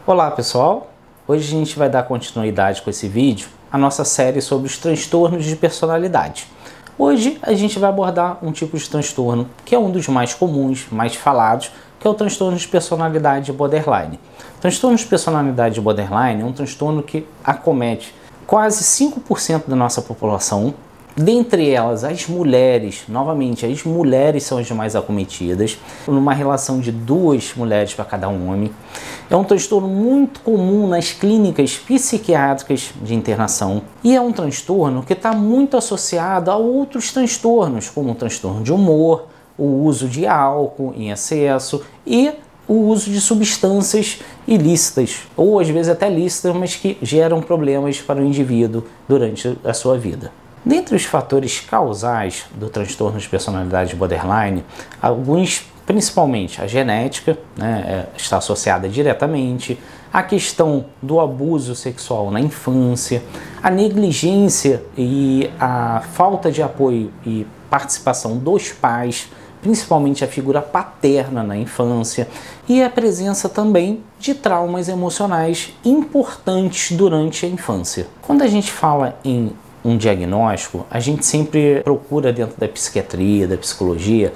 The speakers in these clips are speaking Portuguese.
Olá pessoal, hoje a gente vai dar continuidade com esse vídeo à nossa série sobre os transtornos de personalidade. Hoje a gente vai abordar um tipo de transtorno que é um dos mais comuns, mais falados, que é o transtorno de personalidade borderline. O transtorno de personalidade borderline é um transtorno que acomete quase 5% da nossa população. Dentre elas, as mulheres, novamente, as mulheres são as mais acometidas, numa relação de 2 mulheres para cada um homem. É um transtorno muito comum nas clínicas psiquiátricas de internação e é um transtorno que está muito associado a outros transtornos, como o transtorno de humor, o uso de álcool em excesso e o uso de substâncias ilícitas, ou às vezes até lícitas, mas que geram problemas para o indivíduo durante a sua vida. Dentre os fatores causais do transtorno de personalidade borderline, alguns, principalmente a genética, está associada diretamente, a questão do abuso sexual na infância, a negligência e a falta de apoio e participação dos pais, principalmente a figura paterna na infância, e a presença também de traumas emocionais importantes durante a infância. Quando a gente fala em um diagnóstico, a gente sempre procura dentro da psiquiatria, da psicologia,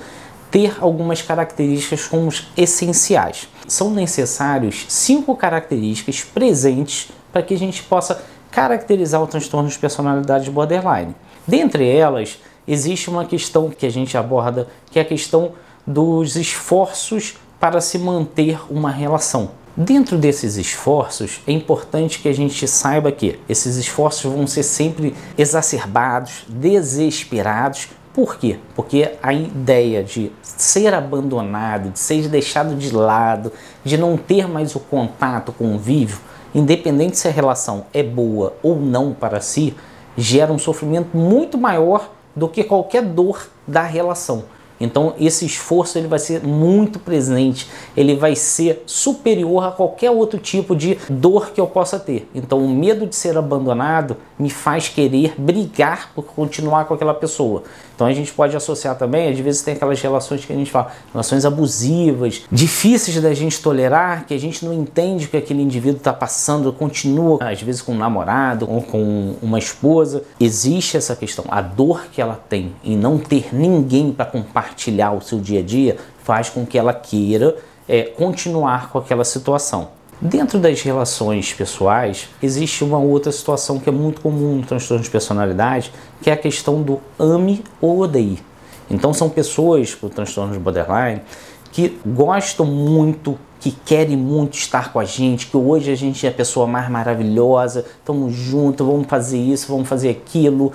ter algumas características como essenciais. São necessários 5 características presentes para que a gente possa caracterizar o transtorno de personalidade borderline. Dentre elas, existe uma questão que a gente aborda, que é a questão dos esforços para se manter uma relação. Dentro desses esforços, é importante que a gente saiba que esses esforços vão ser sempre exacerbados, desesperados. Por quê? Porque a ideia de ser abandonado, de ser deixado de lado, de não ter mais o contato, o convívio, independente se a relação é boa ou não para si, gera um sofrimento muito maior do que qualquer dor da relação. Então esse esforço ele vai ser muito presente, ele vai ser superior a qualquer outro tipo de dor que eu possa ter. Então o medo de ser abandonado me faz querer brigar por continuar com aquela pessoa. Então a gente pode associar também, às vezes tem aquelas relações que a gente fala, relações abusivas, difíceis da gente tolerar, que a gente não entende o que aquele indivíduo está passando, continua às vezes com um namorado ou com uma esposa. Existe essa questão, a dor que ela tem em não ter ninguém para compartilhar o seu dia a dia faz com que ela queira continuar com aquela situação. Dentro das relações pessoais, existe uma outra situação que é muito comum no transtorno de personalidade, que é a questão do ame ou odeie. Então são pessoas com transtorno de borderline que gostam muito, que querem muito estar com a gente, que hoje a gente é a pessoa mais maravilhosa, estamos juntos, vamos fazer isso, vamos fazer aquilo,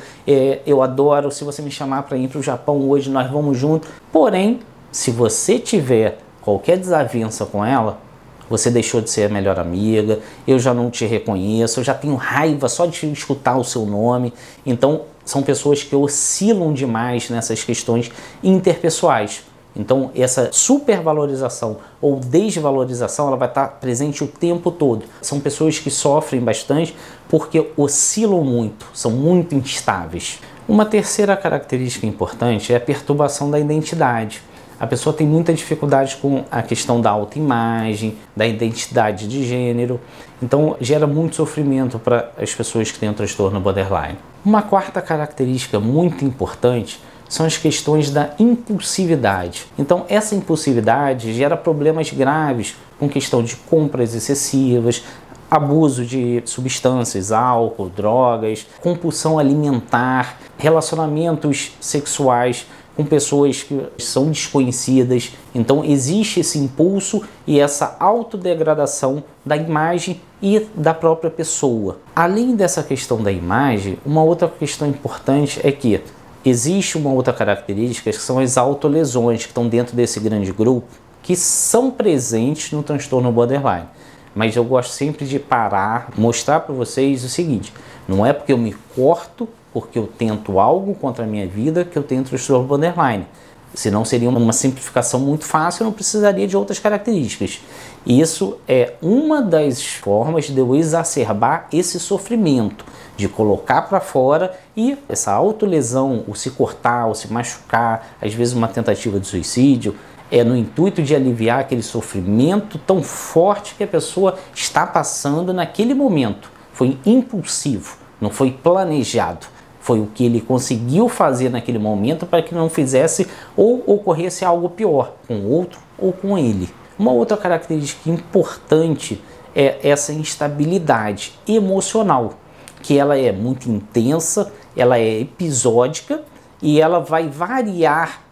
eu adoro, se você me chamar para ir para o Japão hoje, nós vamos juntos. Porém, se você tiver qualquer desavença com ela, você deixou de ser a melhor amiga, eu já não te reconheço, eu já tenho raiva só de escutar o seu nome. Então, são pessoas que oscilam demais nessas questões interpessoais. Então, essa supervalorização ou desvalorização, ela vai estar presente o tempo todo. São pessoas que sofrem bastante porque oscilam muito, são muito instáveis. Uma terceira característica importante é a perturbação da identidade. A pessoa tem muita dificuldade com a questão da autoimagem, da identidade de gênero, então gera muito sofrimento para as pessoas que têm o transtorno borderline. Uma quarta característica muito importante são as questões da impulsividade. Então essa impulsividade gera problemas graves com questão de compras excessivas, abuso de substâncias, álcool, drogas, compulsão alimentar, relacionamentos sexuais com pessoas que são desconhecidas. Então existe esse impulso e essa autodegradação da imagem e da própria pessoa. Além dessa questão da imagem, uma outra questão importante é que existe uma outra característica que são as autolesões, que estão dentro desse grande grupo, que são presentes no transtorno borderline. Mas eu gosto sempre de parar, mostrar para vocês o seguinte, não é porque eu me corto, porque eu tento algo contra a minha vida, que eu tenho transtorno borderline. Senão seria uma simplificação muito fácil, eu não precisaria de outras características. Isso é uma das formas de eu exacerbar esse sofrimento, de colocar para fora, e essa autolesão, o se cortar, o se machucar, às vezes uma tentativa de suicídio, é no intuito de aliviar aquele sofrimento tão forte que a pessoa está passando naquele momento. Foi impulsivo, não foi planejado. Foi o que ele conseguiu fazer naquele momento para que não fizesse ou ocorresse algo pior com o outro ou com ele. Uma outra característica importante é essa instabilidade emocional, que ela é muito intensa, ela é episódica e ela vai variar,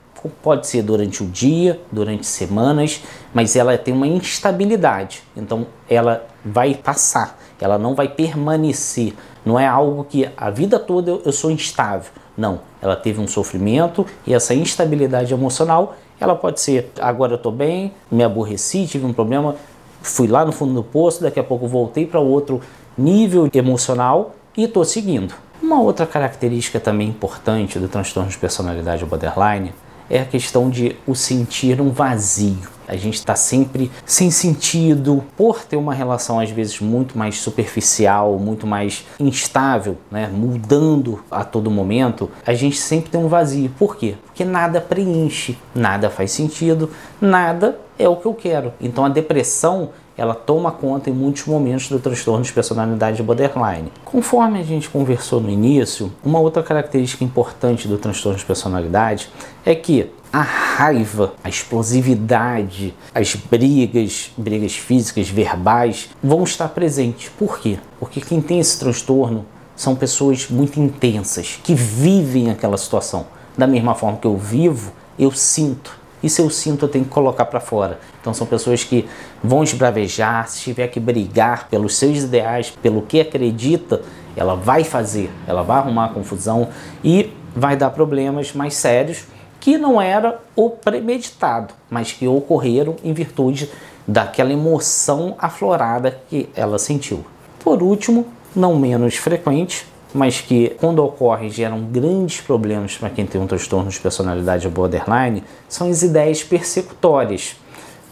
pode ser durante o dia, durante semanas, mas ela tem uma instabilidade, então ela vai passar, ela não vai permanecer, não é algo que a vida toda eu sou instável, não, ela teve um sofrimento e essa instabilidade emocional, ela pode ser, agora eu estou bem, me aborreci, tive um problema, fui lá no fundo do poço, daqui a pouco voltei para outro nível emocional e estou seguindo. Uma outra característica também importante do transtorno de personalidade borderline é a questão de o sentir um vazio. A gente está sempre sem sentido, por ter uma relação às vezes muito mais superficial, muito mais instável, né? Mudando a todo momento, a gente sempre tem um vazio. Por quê? Porque nada preenche, nada faz sentido, nada é o que eu quero. Então a depressão, ela toma conta em muitos momentos do transtorno de personalidade borderline. Conforme a gente conversou no início, uma outra característica importante do transtorno de personalidade é que a raiva, a explosividade, as brigas físicas, verbais, vão estar presentes. Por quê? Porque quem tem esse transtorno são pessoas muito intensas, que vivem aquela situação. Da mesma forma que eu vivo, eu sinto. E se eu sinto, eu tenho que colocar para fora. Então são pessoas que vão esbravejar, se tiver que brigar pelos seus ideais, pelo que acredita, ela vai fazer, ela vai arrumar confusão e vai dar problemas mais sérios que não era o premeditado, mas que ocorreram em virtude daquela emoção aflorada que ela sentiu. Por último, não menos frequente, mas que quando ocorre geram grandes problemas para quem tem um transtorno de personalidade borderline, são as ideias persecutórias.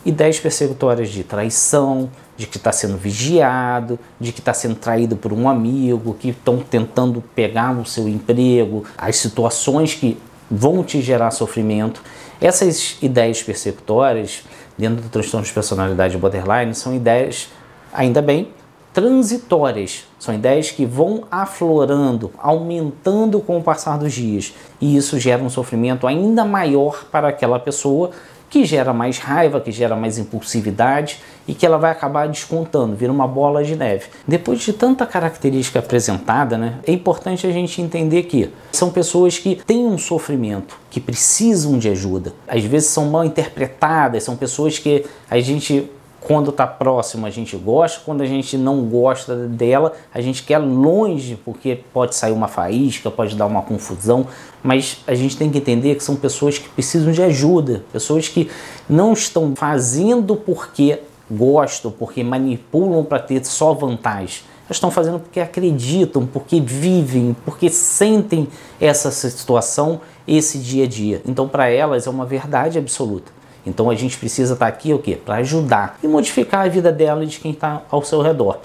Ideias persecutórias de traição, de que está sendo vigiado, de que está sendo traído por um amigo, que estão tentando pegar o seu emprego, as situações que vão te gerar sofrimento. Essas ideias persecutórias, dentro do transtorno de personalidade borderline, são ideias, ainda bem, transitórias. São ideias que vão aflorando, aumentando com o passar dos dias. E isso gera um sofrimento ainda maior para aquela pessoa, que gera mais raiva, que gera mais impulsividade e que ela vai acabar descontando, vira uma bola de neve. Depois de tanta característica apresentada, né, é importante a gente entender que são pessoas que têm um sofrimento, que precisam de ajuda. Às vezes são mal interpretadas, são pessoas que a gente, quando está próximo, a gente gosta, quando a gente não gosta dela, a gente quer longe, porque pode sair uma faísca, pode dar uma confusão, mas a gente tem que entender que são pessoas que precisam de ajuda, pessoas que não estão fazendo porque gostam, porque manipulam para ter só vantagem. Elas estão fazendo porque acreditam, porque vivem, porque sentem essa situação, esse dia a dia. Então, para elas é uma verdade absoluta. Então a gente precisa estar aqui o quê? Para ajudar e modificar a vida dela e de quem está ao seu redor.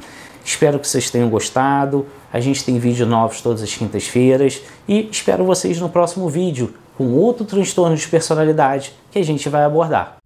Espero que vocês tenham gostado. A gente tem vídeos novos todas as quintas-feiras e espero vocês no próximo vídeo com outro transtorno de personalidade que a gente vai abordar.